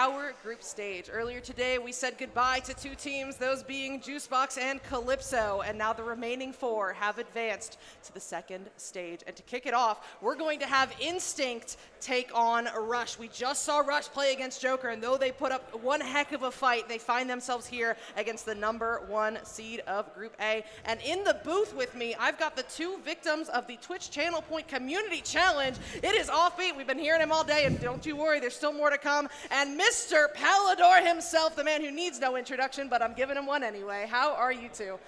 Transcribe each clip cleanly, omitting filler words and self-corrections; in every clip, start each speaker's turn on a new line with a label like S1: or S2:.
S1: Power Group stage. Earlier today, we said goodbye to 2 teams, those being Juicebox and Calypso, and now the remaining 4 have advanced to the second stage. And to kick it off, we're going to have Instinct take on Rush. We just saw Rush play against Joker, and though they put up one heck of a fight, they find themselves here against the #1 seed of Group A. And in the booth with me, I've got the 2 victims of the Twitch Channel Point Community Challenge. It is Offbeat. We've been hearing him all day, and don't you worry, there's still more to come. And Mr. Palador himself, the man who needs no introduction, but I'm giving him one anyway. How are you two?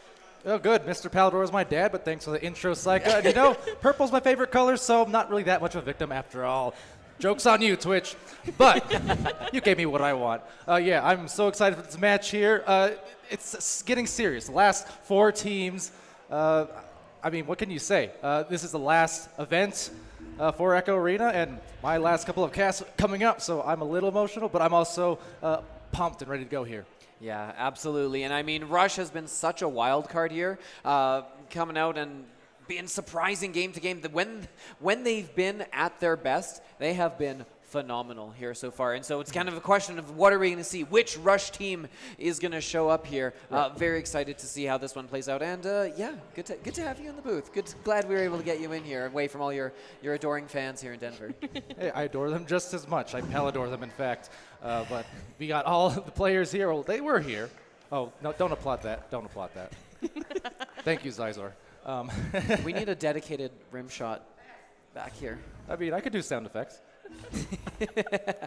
S2: Oh, good. Mr. Palador is my dad, but thanks for the intro, Psycho. And you know, purple's my favorite color, so I'm not really that much of a victim after all. Joke's on you, Twitch. But you gave me what I want. Yeah, I'm so excited for this match here. It's getting serious. The last 4 teams, I mean, what can you say? This is the last event for Echo Arena, and my last couple of casts coming up, so I'm a little emotional, but I'm also pumped and ready to go here.
S3: Yeah, absolutely. And I mean, Rush has been such a wild card here, coming out and being surprising game to game. When they've been at their best, they have been phenomenal here so far. And so it's kind of a question of what are we going to see? Which Rush team is going to show up here? Very excited to see how this one plays out. And yeah, good to have you in the booth. Glad we were able to get you in here, away from all your adoring fans here in Denver.
S2: Hey, I adore them just as much. I palador them, in fact. But we got all the players here. Well, they were here. Oh, no, don't applaud that. Don't applaud that. Thank you, Zizor.
S3: We need a dedicated rim shot back here.
S2: I mean, I could do sound effects.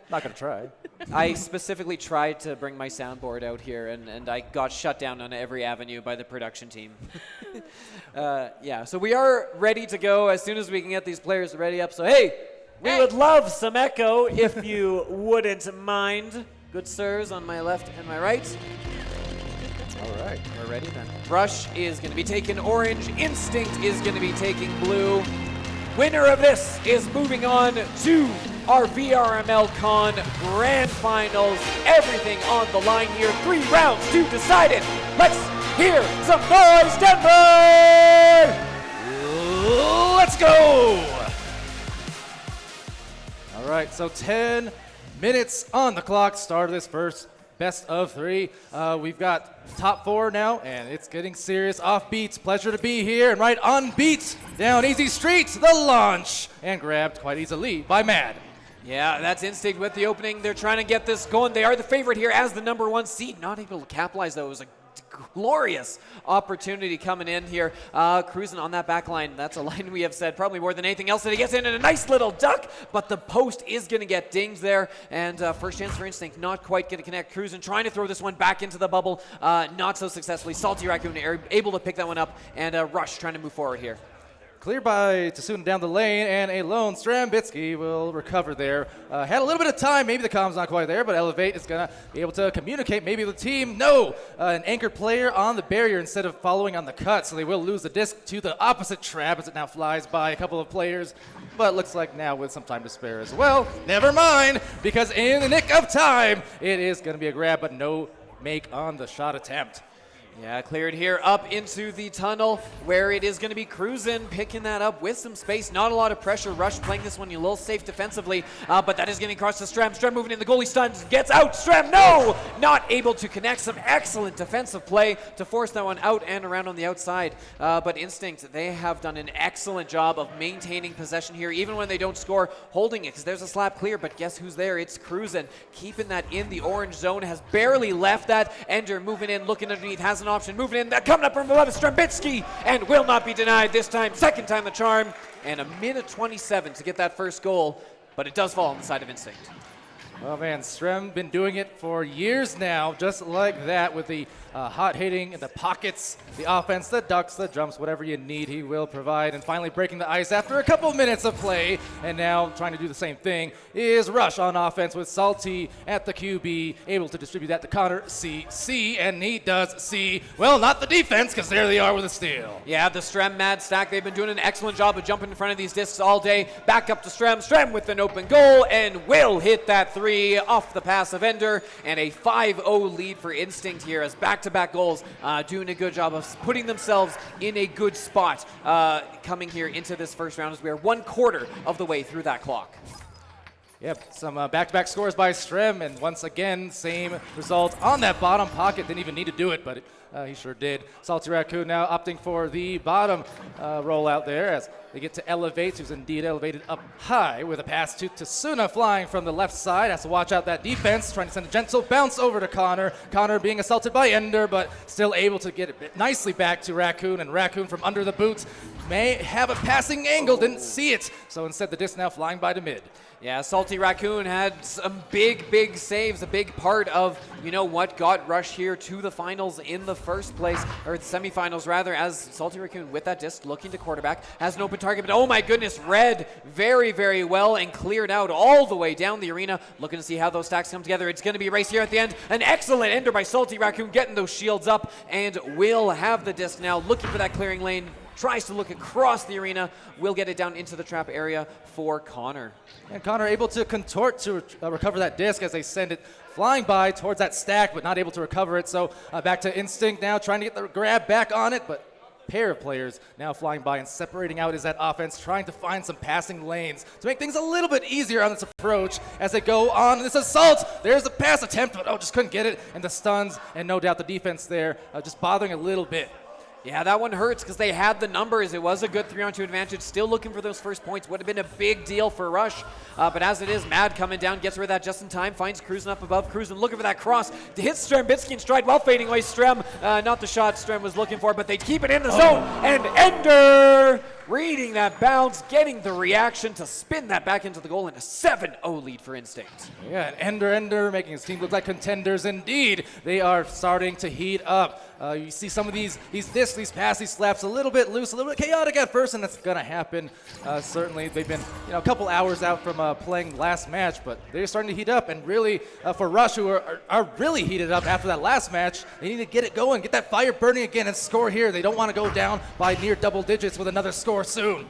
S2: Not gonna try.
S3: I specifically tried to bring my soundboard out here, and I got shut down on every avenue by the production team. Yeah, so we are ready to go as soon as we can get these players ready up. So hey, we would love some echo if you wouldn't mind, good sirs, on my left and my right.
S2: All right,
S3: we're ready then. Rush is going to be taking orange. Instinct is going to be taking blue. Winner of this is moving on to our VRML Con Grand Finals. Everything on the line here. 3 rounds to decide it. Let's hear some noise, Denver!
S2: Let's go! All right, so 10 minutes on the clock. Start of this first best of 3. We've got top 4 now, and it's getting serious. Offbeat, pleasure to be here. And right on beat, down easy street, the launch, and grabbed quite easily by Mad.
S3: Yeah, that's Instinct with the opening. They're trying to get this going. They are the favorite here as the #1 seed. Not able to capitalize, though. It was a glorious opportunity coming in here. Cruising on that back line. That's a line we have said probably more than anything else. That he gets in and a nice little duck, but the post is going to get dinged there. And first chance for Instinct, not quite going to connect. Cruising trying to throw this one back into the bubble. Not so successfully. Salty Raccoon able to pick that one up, and Rush trying to move forward here.
S2: Clear by Tasuna down the lane, and a lone Strambitsky will recover there. Had a little bit of time. Maybe the comm's not quite there, but Elevate is going to be able to communicate. Maybe the team. No! An anchor player on the barrier instead of following on the cut, so they will lose the disc to the opposite trap as it now flies by a couple of players. But looks like now with some time to spare as well. Never mind, because in the nick of time, it is going to be a grab, but no make on the shot attempt.
S3: Yeah, cleared here up into the tunnel where it is going to be Cruisin' picking that up with some space. Not a lot of pressure. Rush playing this one a little safe defensively, but that is getting across to Strem. Strem moving in. The goalie stuns. Gets out. Strem, no! Not able to connect. Some excellent defensive play to force that one out and around on the outside. But Instinct, they have done an excellent job of maintaining possession here, even when they don't score, holding it, because there's a slap clear, but guess who's there? It's Cruisin'. Keeping that in the orange zone. Has barely left that. Ender moving in, looking underneath. Has an option, moving in, coming up from below, Strambitsky, and will not be denied this time. Second time the charm, and a minute 27 to get that first goal, but it does fall on the side of Instinct.
S2: Oh man, Strem been doing it for years now, just like that, with the hot hitting in the pockets, the offense, the ducks, the jumps, whatever you need, he will provide. And finally breaking the ice after a couple minutes of play, and now trying to do the same thing, is Rush on offense with Salty at the QB, able to distribute that to Connor C, and he does C. Well, not the defense, because there they are with a steal.
S3: Yeah, the Strem Mad Stack, they've been doing an excellent job of jumping in front of these discs all day. Back up to Strem. Strem with an open goal, and will hit that 3 off the pass of Ender, and a 5-0 lead for Instinct here as back-to-back goals, doing a good job of putting themselves in a good spot coming here into this first round as we are 1/4 of the way through that clock.
S2: Yep, some back-to-back scores by Strem, and once again, same result on that bottom pocket. Didn't even need to do it, but he sure did. Salty Raccoon now opting for the bottom rollout there as they get to Elevate, who's indeed elevated up high with a pass to Tasuna flying from the left side. Has to watch out that defense, trying to send a gentle bounce over to Connor. Connor being assaulted by Ender, but still able to get it nicely back to Raccoon, and Raccoon from under the boots may have a passing angle, didn't see it. So instead the disc now flying by to mid.
S3: Yeah, Salty Raccoon had some big saves, a big part of, what got Rush here to the finals in the first place, or the semifinals rather, as Salty Raccoon with that disc looking to quarterback, has an open target, but oh my goodness, read very well and cleared out all the way down the arena. Looking to see how those stacks come together. It's going to be a race here at the end. An excellent ender by Salty Raccoon, getting those shields up, and will have the disc now, looking for that clearing lane. Tries to look across the arena, will get it down into the trap area for Connor.
S2: And Connor able to contort to recover that disc as they send it flying by towards that stack, but not able to recover it. So back to Instinct now, trying to get the grab back on it, but pair of players now flying by and separating out is that offense, trying to find some passing lanes to make things a little bit easier on this approach as they go on this assault. There's the pass attempt, but just couldn't get it, and the stuns, and no doubt the defense there just bothering a little bit.
S3: Yeah, that one hurts because they had the numbers. It was a good 3-on-2 advantage. Still looking for those first points. Would have been a big deal for Rush. But as it is, Mad coming down, gets rid of that just in time, finds Cruisin up above. Cruisin looking for that cross to hit Strembitsky in stride while fading away Strem. Not the shot Strem was looking for, but they keep it in the zone. And Ender reading that bounce, getting the reaction to spin that back into the goal, and a 7-0 lead for Instinct.
S2: Yeah, and Ender making his team look like contenders indeed. They are starting to heat up. You see some of these discs, these passy slaps a little bit loose, a little bit chaotic at first, and that's going to happen. Certainly, they've been a couple hours out from playing last match, but they're starting to heat up. And really, for Rush, who are really heated up after that last match, they need to get it going, get that fire burning again, and score here. They don't want to go down by near double digits with another score soon.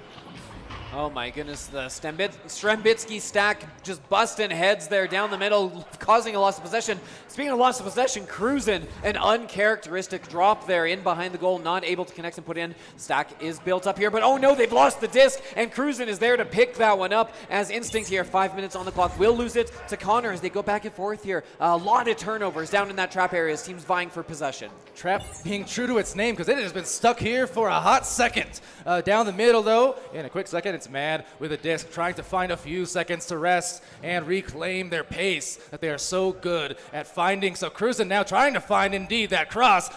S3: Oh my goodness, the Strembitsky stack just busting heads there down the middle, causing a loss of possession. Speaking of loss of possession, Cruisin, an uncharacteristic drop there in behind the goal, not able to connect and put in. Stack is built up here, but oh no, they've lost the disc, and Cruisin is there to pick that one up as Instinct here, 5 minutes on the clock, will lose it to Connor as they go back and forth here. A lot of turnovers down in that trap area as teams vying for possession.
S2: Trap being true to its name because it has been stuck here for a hot second. Down the middle though, in a quick second, it's Mad with a disc trying to find a few seconds to rest and reclaim their pace that they are so good at finding. So Cruisin now trying to find indeed that cross,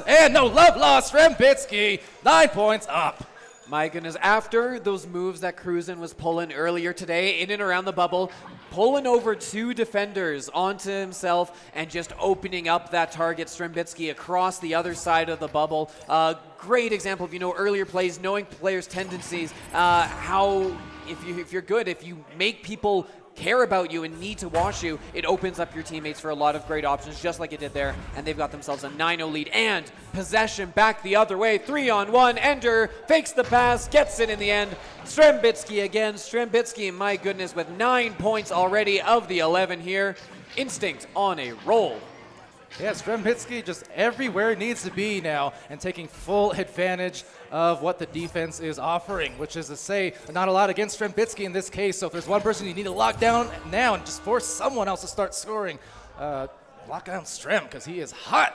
S2: and no love lost. Strembitsky, 9 points up.
S3: My goodness, after those moves that Cruisin was pulling earlier today in and around the bubble, pulling over 2 defenders onto himself and just opening up that target, Strembitsky, across the other side of the bubble. Great example of, earlier plays, knowing players' tendencies, how if you're good, if you make people care about you and need to watch you, it opens up your teammates for a lot of great options, just like it did there, and they've got themselves a 9-0 lead, and possession back the other way, 3-on-1, Ender fakes the pass, gets it in the end, Strembitsky again, Strembitsky, my goodness, with 9 points already of the 11 here, Instinct on a roll.
S2: Yeah, Strembitsky just everywhere it needs to be now and taking full advantage of what the defense is offering, which is to say, not a lot against Strembitsky in this case. So if there's one person you need to lock down now and just force someone else to start scoring, lock down Strem because he is hot.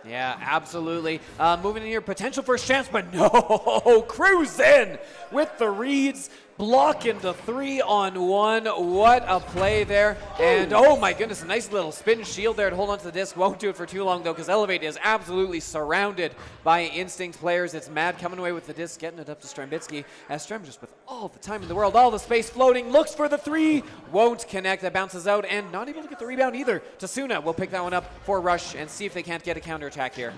S3: Yeah, absolutely. Moving in here, potential first chance, but no, Cruisin with the reads, blocking the 3-on-1. What a play there. And oh my goodness, a nice little spin shield there to hold onto the disc. Won't do it for too long though, because Elevate is absolutely surrounded by Instinct players. It's Mad coming away with the disc, getting it up to Strembitsky, as Strem just with all the time in the world, all the space floating, looks for the 3, won't connect, that bounces out, and not able to get the rebound either. Tasuna will pick that one up for Rush and see if they can't get a counterattack here.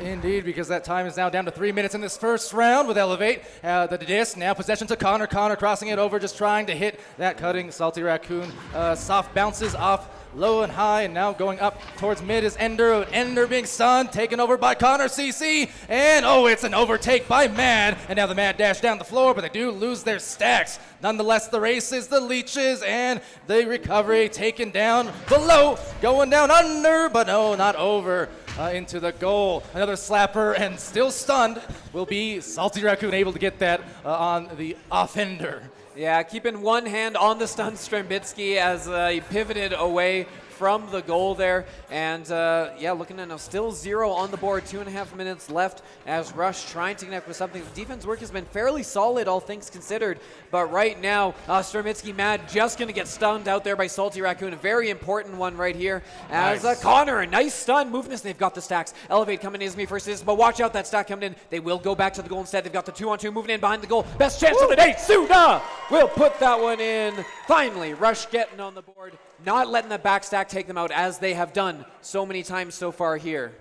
S2: Indeed, because that time is now down to 3 minutes in this first round with Elevate. The disc, now possession to Connor. Connor crossing it over, just trying to hit that cutting Salty Raccoon. Soft bounces off low and high, and now going up towards mid is Ender. Ender being stunned, taken over by Connor CC, and it's an overtake by Mad. And now the Mad dash down the floor, but they do lose their stacks. Nonetheless, the races, the leeches, and the recovery taken down below, going down under, but no, not over. Into the goal. Another slapper, and still stunned will be Salty Raccoon, able to get that on the offender.
S3: Yeah, keeping one hand on the stun Strembitsky as he pivoted away from the goal there. And yeah, looking at now, still 0 on the board, 2.5 minutes left as Rush trying to connect with something. Defense work has been fairly solid, all things considered. But right now, Strembitsky mad, just going to get stunned out there by Salty Raccoon. A very important one right here as Connor, a nice stun. Moving this, they've got the stacks. Elevate coming in is me first assist, but watch out, that stack coming in. They will go back to the goal instead. They've got the 2-on-2 moving in behind the goal. Best chance of the day, Suna will put that one in. Finally, Rush getting on the board, not letting the backstack take them out as they have done so many times so far here.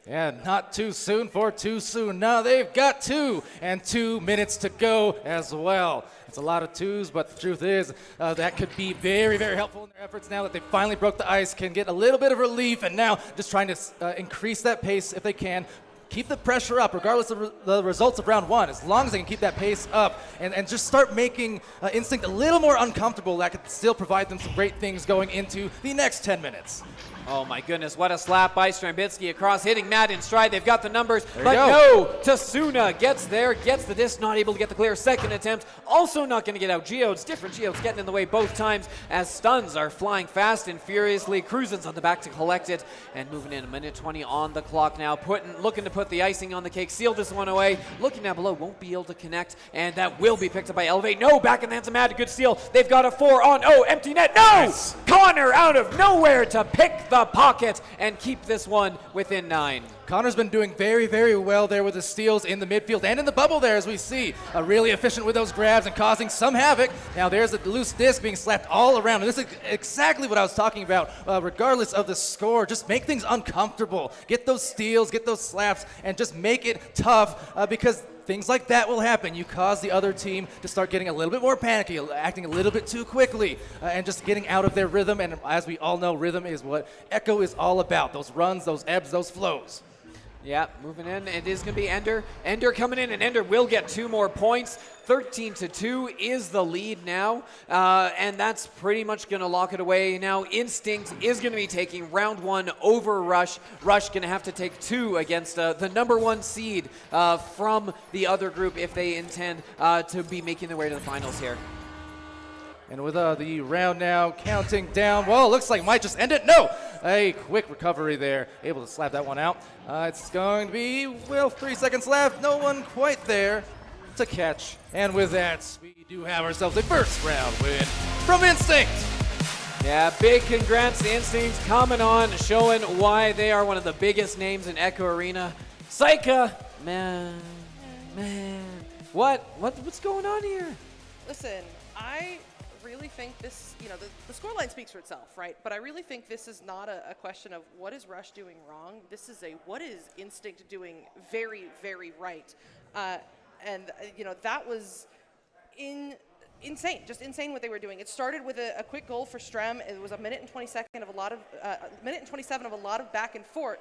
S2: Yeah, not too soon for too soon. Now they've got 2 and 2 minutes to go as well. It's a lot of 2s, but the truth is that could be very, very helpful in their efforts now that they finally broke the ice, can get a little bit of relief, and now just trying to increase that pace if they can. Keep the pressure up regardless of the results of round 1. As long as they can keep that pace up and just start making Instinct a little more uncomfortable, that could still provide them some great things going into the next 10 minutes.
S3: Oh my goodness, what a slap by Strembitsky across, hitting Matt in stride. They've got the numbers,
S2: There
S3: but
S2: you go.
S3: no, Tasuna gets there, gets the disc, not able to get the clear. Second attempt, also not going to get out. Geodes, different Geodes getting in the way both times as stuns are flying fast and furiously. Cruisin's on the back to collect it and moving in. 1:20 on the clock now, looking to put the icing on the cake, seal this one away. Looking down below, won't be able to connect, and that will be picked up by Elevate. No, back in the hands of Matt, a good steal. They've got a 4-on-0, empty net, no!
S2: Nice.
S3: Connor out of nowhere to pick the pocket and keep this one within 9.
S2: Connor's been doing very, very well there with his steals in the midfield and in the bubble there, as we see. Really efficient with those grabs and causing some havoc. Now there's a loose disc being slapped all around. And this is exactly what I was talking about. Regardless of the score, just make things uncomfortable. Get those steals, get those slaps, and just make it tough because things like that will happen. You cause the other team to start getting a little bit more panicky, acting a little bit too quickly, and just getting out of their rhythm. And as we all know, rhythm is what Echo is all about. Those runs, those ebbs, those flows.
S3: Yeah, moving in. It is going to be Ender. Ender coming in, and Ender will get 2 more points. 13-2 is the lead now, and that's pretty much going to lock it away. Now Instinct is going to be taking round 1 over Rush. Rush going to have to take 2 against the #1 seed from the other group if they intend to be making their way to the finals here.
S2: And with the round now counting down, well, it looks like might just end it. No, a quick recovery there, able to slap that one out. It's going to be, well, 3 seconds left. No one quite there to catch. And with that, we do have ourselves a first round win from Instinct.
S3: Yeah, big congrats to Instinct coming on, showing why they are one of the biggest names in Echo Arena. Saika, man, what's going on here?
S1: Listen, I really think this, the scoreline speaks for itself, right? But I really think this is not a question of what is Rush doing wrong. This is what is Instinct doing very, very right. That was insane, just insane what they were doing. It started with a quick goal for Strem. It was a minute and 27 of a lot of back and forth.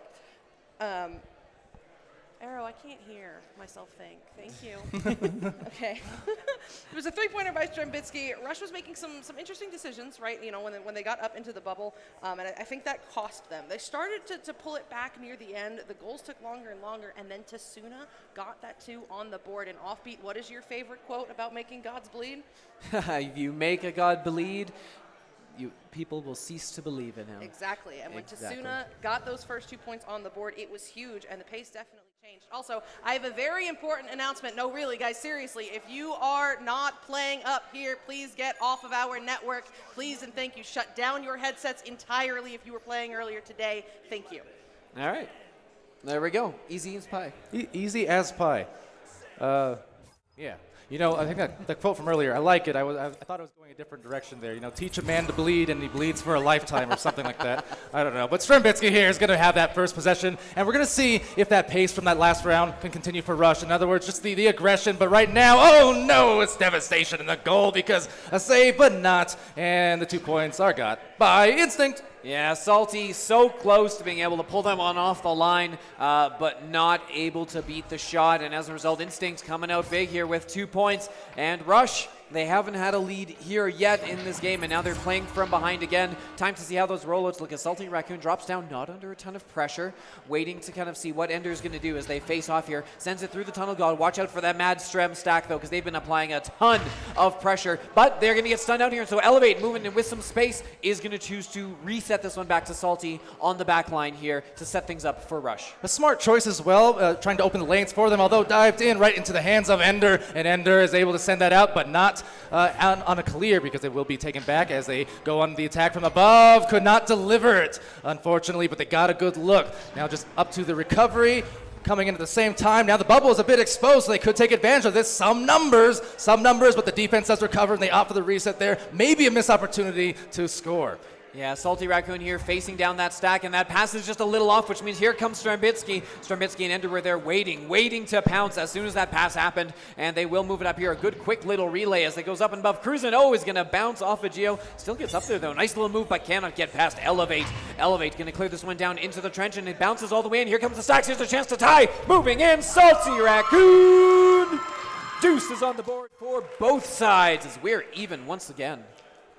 S1: Arrow, I can't hear myself think. Thank you. Okay. It was a 3-pointer by Strembitsky. Rush was making some interesting decisions, right? When they got up into the bubble, and I think that cost them. They started to pull it back near the end. The goals took longer and longer, and then Tasuna got that 2 on the board. And Offbeat, what is your favorite quote about making gods bleed?
S3: If you make a god bleed, people will cease to believe in him.
S1: Exactly. And when Tasuna got those first 2 points on the board, it was huge, and the pace definitely changed. Also, I have a very important announcement. No, really, guys, seriously, if you are not playing up here, please get off of our network. Please and thank you. Shut down your headsets entirely if you were playing earlier today. Thank you.
S3: All right. There we go. Easy as pie.
S2: Easy as pie. Yeah. I think that quote from earlier, I like it. I thought it was going a different direction there. Teach a man to bleed and he bleeds for a lifetime or something like that. I don't know. But Strembitsky here is going to have that first possession, and we're going to see if that pace from that last round can continue for Rush. In other words, just the aggression. But right now, oh no, it's devastation in the goal because a save, but not. And the 2 points are got by Instinct.
S3: Yeah, Salty so close to being able to pull them on off the line, but not able to beat the shot. And as a result, Instinct coming out big here with 2 points. And Rush They haven't had a lead here yet in this game, and now they're playing from behind again. Time to see how those rollouts look as Salty Raccoon drops down, not under a ton of pressure, waiting to kind of see what Ender is going to do as they face off here. Sends it through the tunnel god. Watch out for that mad Strem stack, though, because they've been applying a ton of pressure. But they're going to get stunned out here, so Elevate, moving in with some space, is going to choose to reset this one back to Salty on the back line here to set things up for Rush.
S2: A smart choice as well, trying to open the lanes for them, although dived in right into the hands of Ender, and Ender is able to send that out, but not on a clear, because it will be taken back as they go on the attack from above. Could not deliver it, unfortunately, but they got a good look. Now just up to the recovery, coming in at the same time. Now the bubble is a bit exposed, so they could take advantage of this. Some numbers, but the defense does recover, and they opt for the reset there. Maybe a missed opportunity to score.
S3: Yeah, Salty Raccoon here facing down that stack, and that pass is just a little off, which means here comes Strambitsky. Strambitsky and Ender were there waiting to pounce as soon as that pass happened, and they will move it up here. A good quick little relay as it goes up and above. Cruisin', is going to bounce off of Geo. Still gets up there, though. Nice little move, but cannot get past Elevate. Elevate going to clear this one down into the trench, and it bounces all the way in. Here comes the stacks. Here's a chance to tie. Moving in, Salty Raccoon. Deuce is on the board for both sides as we're even once again.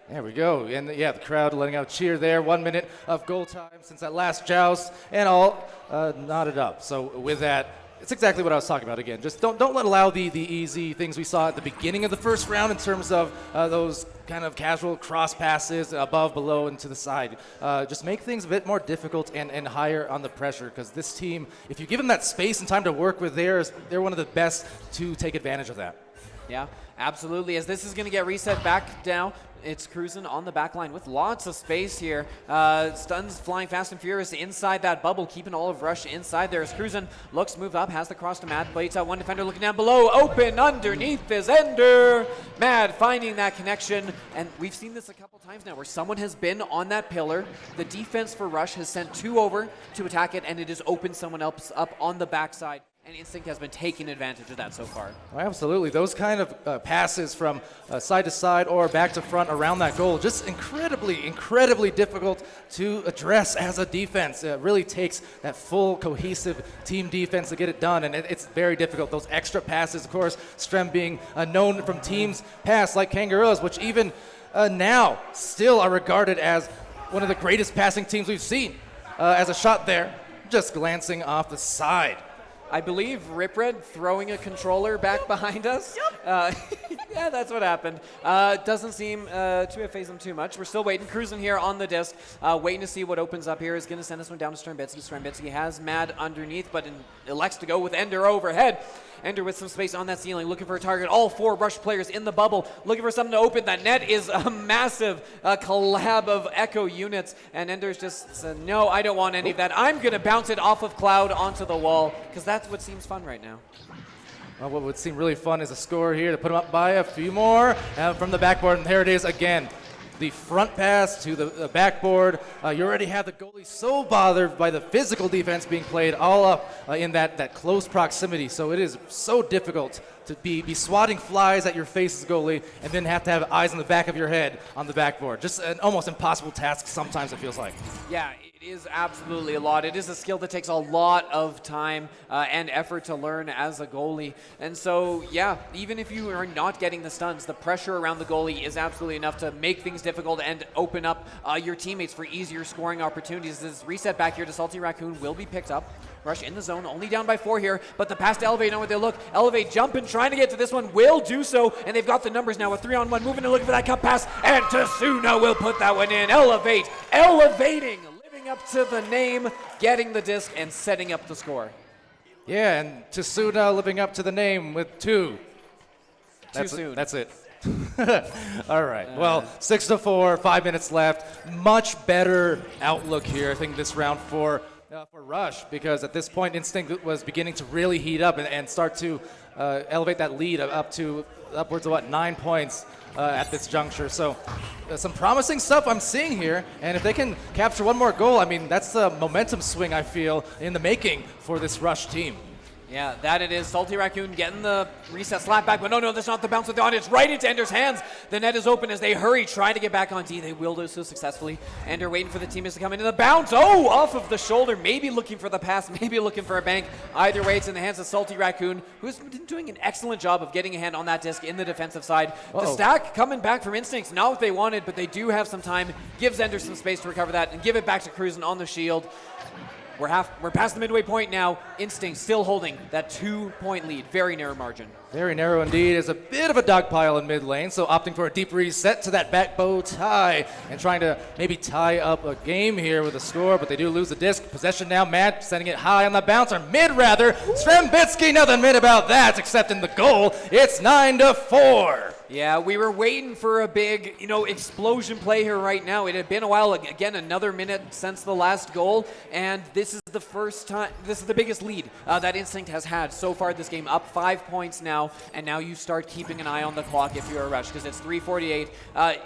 S2: There we go, and yeah, the crowd letting out a cheer there. 1 minute of goal time since that last joust, and all knotted up. So with that, it's exactly what I was talking about again. Just don't allow the easy things we saw at the beginning of the first round in terms of those kind of casual cross passes above, below, and to the side. Just make things a bit more difficult and higher on the pressure, because this team, if you give them that space and time to work with theirs, they're one of the best to take advantage of that.
S3: Yeah, absolutely. As this is going to get reset back down, it's Cruisin' on the back line with lots of space here. Stuns flying fast and furious inside that bubble, keeping all of Rush inside there as Cruisin' looks to move up, has the cross to Mad, Blades out one defender looking down below. Open underneath is Ender. Mad finding that connection, and we've seen this a couple times now where someone has been on that pillar. The defense for Rush has sent two over to attack it, and it has opened someone else up on the backside. And Instinct has been taking advantage of that so far.
S2: Oh, absolutely. Those kind of passes from side to side or back to front around that goal, just incredibly difficult to address as a defense. It really takes that full cohesive team defense to get it done, and it's very difficult. Those extra passes, of course, Strem being known from teams past like Kangaroos, which even now still are regarded as one of the greatest passing teams we've seen. As a shot there, just glancing off the side.
S3: I believe Ripred throwing a controller back behind us. Yep. Yeah, that's what happened. Doesn't seem to have phased them too much. We're still waiting. Cruising here on the disc, waiting to see what opens up here. Is going to send this one down to Strambitsky. Strambitsky has Mad underneath, but elects to go with Ender overhead. Ender with some space on that ceiling, looking for a target. All four Rush players in the bubble, looking for something to open. That net is a massive collab of Echo units, and Ender's just said, no, I don't want any of that. I'm going to bounce it off of Cloud onto the wall, because that's what seems fun right now.
S2: Well, what would seem really fun is a score here to put them up by a few more from the backboard, and there it is again. The front pass to the backboard. You already have the goalie so bothered by the physical defense being played all up in that close proximity. So it is so difficult to be swatting flies at your face as a goalie and then have to have eyes on the back of your head on the backboard. Just an almost impossible task sometimes, it feels like.
S3: Yeah, it is absolutely a lot. It is a skill that takes a lot of time and effort to learn as a goalie. And so, yeah, even if you are not getting the stuns, the pressure around the goalie is absolutely enough to make things difficult and open up your teammates for easier scoring opportunities. This reset back here to Salty Raccoon will be picked up. Rush in the zone, only down by 4 here, but the pass to Elevate, know where they look. Elevate jumping, trying to get to this one, will do so, and they've got the numbers now with 3-on-1, moving and looking for that cut pass, and Tasuna will put that one in. Elevate, elevating, living up to the name, getting the disc, and setting up the score.
S2: Yeah, and Tasuna living up to the name with 2.
S3: Too soon.
S2: That's it. All right. Well, 6-4, 5 minutes left. Much better outlook here, I think, this round for Rush, because at this point Instinct was beginning to really heat up and start to elevate that lead upwards of 9 points at this juncture. So some promising stuff I'm seeing here, and if they can capture one more goal, I mean, that's a momentum swing I feel in the making for this Rush team.
S3: Yeah, that it is. Salty Raccoon getting the reset slap back, but no, that's not the bounce with the on. It's right into Ender's hands. The net is open as they hurry, trying to get back on D. They will do so successfully. Ender waiting for the teammates to come into the bounce. Oh, off of the shoulder. Maybe looking for the pass, maybe looking for a bank. Either way, it's in the hands of Salty Raccoon, who's been doing an excellent job of getting a hand on that disc in the defensive side. The stack coming back from Instincts, not what they wanted, but they do have some time. Gives Ender some space to recover that and give it back to Cruisin' on the shield. We're past the midway point now. Instinct still holding that 2-point lead. Very narrow margin.
S2: Very narrow indeed. Is a bit of a dog pile in mid lane, so opting for a deep reset to that back bow tie and trying to maybe tie up a game here with a score, but they do lose the disc. Possession now, Matt sending it high on the bouncer. Mid rather. Strembitsky, nothing mid about that except in the goal. It's 9-4.
S3: Yeah, we were waiting for a big, explosion play here right now. It had been a while, again, another minute since the last goal, and this is the first time, this is the biggest lead that Instinct has had so far this game, up 5 points now, and now you start keeping an eye on the clock if you're a Rush, because it's 3:48.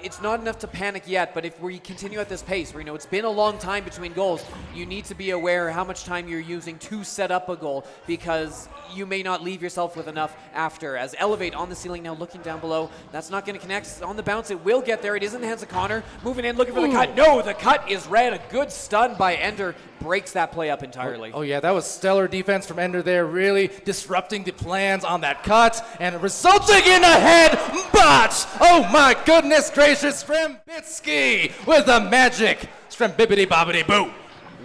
S3: It's not enough to panic yet, but if we continue at this pace, where it's been a long time between goals, you need to be aware how much time you're using to set up a goal, because you may not leave yourself with enough after. As Elevate on the ceiling now looking down below, that's not going to connect. On the bounce, it will get there. It is in the hands of Connor. Moving in, looking for the cut. No, the cut is red. A good stun by Ender breaks that play up entirely.
S2: Oh yeah, that was stellar defense from Ender there, really disrupting the plans on that cut and resulting in a head botch. Oh my goodness gracious, Strembitsky with the magic. Strembibbity bobbity boo.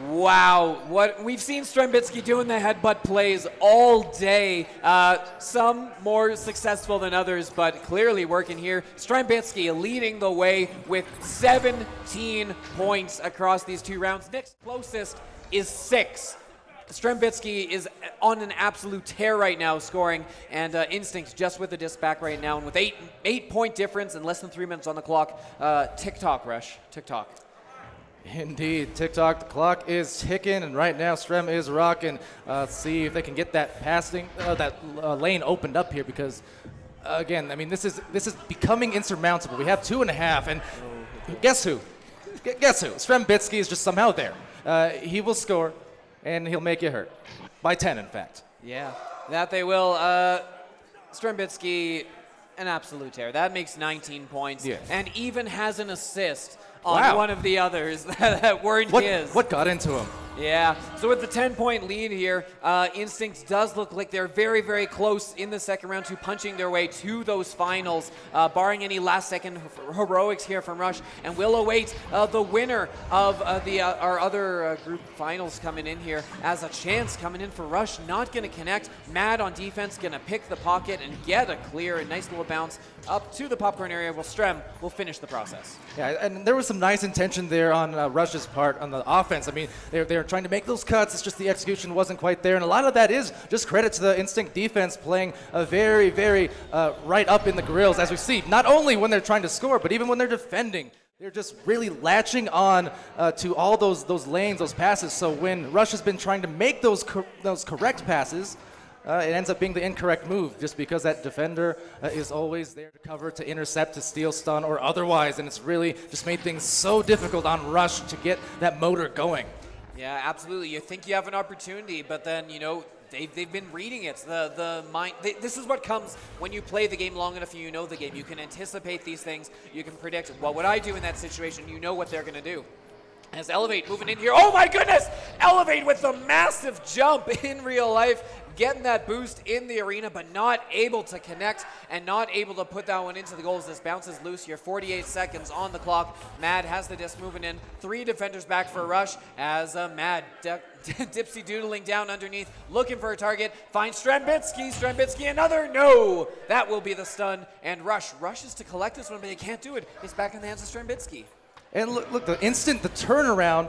S3: Wow, what we've seen Strembitsky doing the headbutt plays all day. Some more successful than others, but clearly working here. Strembitsky leading the way with 17 points across these 2 rounds. Next closest is 6. Strembitsky is on an absolute tear right now, scoring, and Instincts just with the disc back right now, and with 8-point difference and less than 3 minutes on the clock. TikTok, Rush. TikTok.
S2: Indeed, TikTok, the clock is ticking, and right now Strem is rocking. See if they can get that passing, lane opened up here, because again, I mean, this is becoming insurmountable. We have 2.5, and guess who? Guess who? Strembitsky is just somehow there. He will score, and he'll make you hurt. By 10, in fact.
S3: Yeah, that they will. Strembitsky, an absolute tear. That makes 19 points, and even has an assist on one of the others that weren't his.
S2: What got into him?
S3: Yeah, so with the 10-point lead here, Instincts does look like they're very, very close in the second round to punching their way to those finals, barring any last-second heroics here from Rush, and we'll await the winner of our other group finals coming in here as a chance coming in for Rush. Not going to connect. Mad on defense, going to pick the pocket and get a clear, a nice little bounce up to the popcorn area. Well, Strem will finish the process.
S2: Yeah, and there was some nice intention there on Rush's part on the offense. I mean, they're trying to make those cuts. It's just the execution wasn't quite there, and a lot of that is just credit to the Instinct defense playing a very, very right up in the grills, as we see. Not only when they're trying to score, but even when they're defending. They're just really latching on to all those lanes, those passes. So when Rush has been trying to make those correct passes, it ends up being the incorrect move, just because that defender is always there to cover, to intercept, to steal, stun, or otherwise, and it's really just made things so difficult on Rush to get that motor going.
S3: Yeah, absolutely. You think you have an opportunity, but then, they've been reading it. The mind. This is what comes when you play the game long enough and you know the game. You can anticipate these things. You can predict, what would I do in that situation? You know what they're going to do. As Elevate moving in here. Oh my goodness! Elevate with the massive jump in real life, getting that boost in the arena, but not able to connect and not able to put that one into the goals. This bounces loose here. 48 seconds on the clock. Mad has the disc moving in. 3 defenders back for a Rush as Mad dipsy doodling down underneath, looking for a target. Finds Strembitsky. Strembitsky another. No! That will be the stun. And Rush rushes to collect this one, but they can't do it. It's back in the hands of Strembitsky.
S2: And look, the turnaround,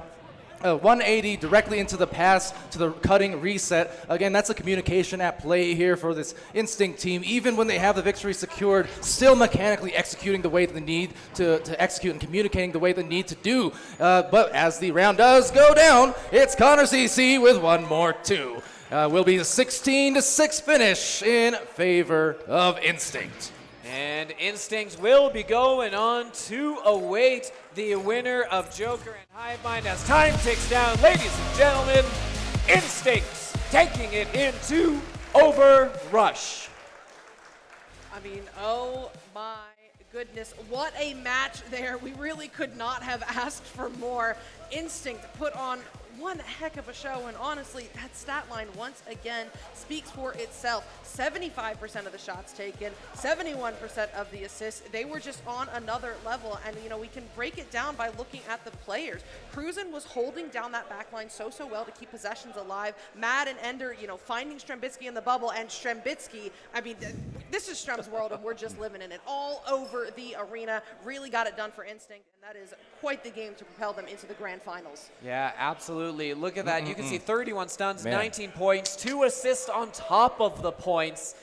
S2: 180 directly into the pass to the cutting reset. Again, that's a communication at play here for this Instinct team. Even when they have the victory secured, still mechanically executing the way they need to execute and communicating the way they need to do. But as the round does go down, it's Connor CC with 1 more 2. Will be a 16-6 finish in favor of Instinct.
S3: And Instincts will be going on to await the winner of Joker and Hive Mind as time ticks down. Ladies and gentlemen, Instincts taking it into over Rush.
S1: I mean, oh my goodness, what a match there. We really could not have asked for more. Instinct put on one heck of a show, and honestly, that stat line once again speaks for itself. 75% of the shots taken, 71% of the assists. They were just on another level, and you know, we can break it down by looking at the players. Cruzen was holding down that back line so well to keep possessions alive. Mad and Ender, you know, finding Strembitsky in the bubble, and Strembitsky, I mean, this is Strem's world, and we're just living in it. All over the arena, really got it done for Instinct, and that is quite the game to propel them into the grand finals.
S3: Yeah, absolutely. Look at that. You can see 31 stuns, 19 points, 2 assists on top of the points.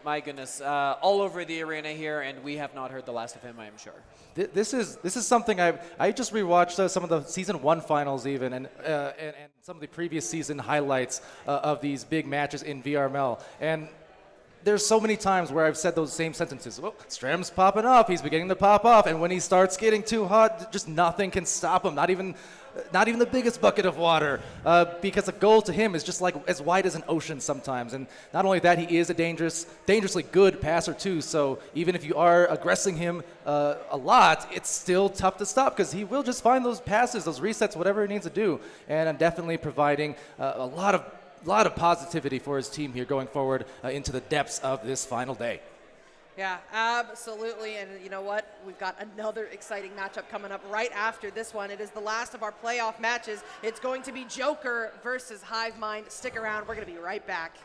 S3: My goodness, all over the arena here, and we have not heard the last of him, I am sure.
S2: This is something I just rewatched some of the season 1 finals even, and some of the previous season highlights of these big matches in VRML, and there's so many times where I've said those same sentences. Well, Strem's popping off. He's beginning to pop off. And when he starts getting too hot, just nothing can stop him. Not even the biggest bucket of water. Because a goal to him is just like as wide as an ocean sometimes. And not only that, he is a dangerously good passer too. So even if you are aggressing him a lot, it's still tough to stop because he will just find those passes, those resets, whatever he needs to do. And I'm definitely providing a lot of positivity for his team here going forward into the depths of this final day.
S1: Yeah, absolutely. And you know what? We've got another exciting matchup coming up right after this one. It is the last of our playoff matches. It's going to be Joker versus Hive Mind. Stick around. We're going to be right back.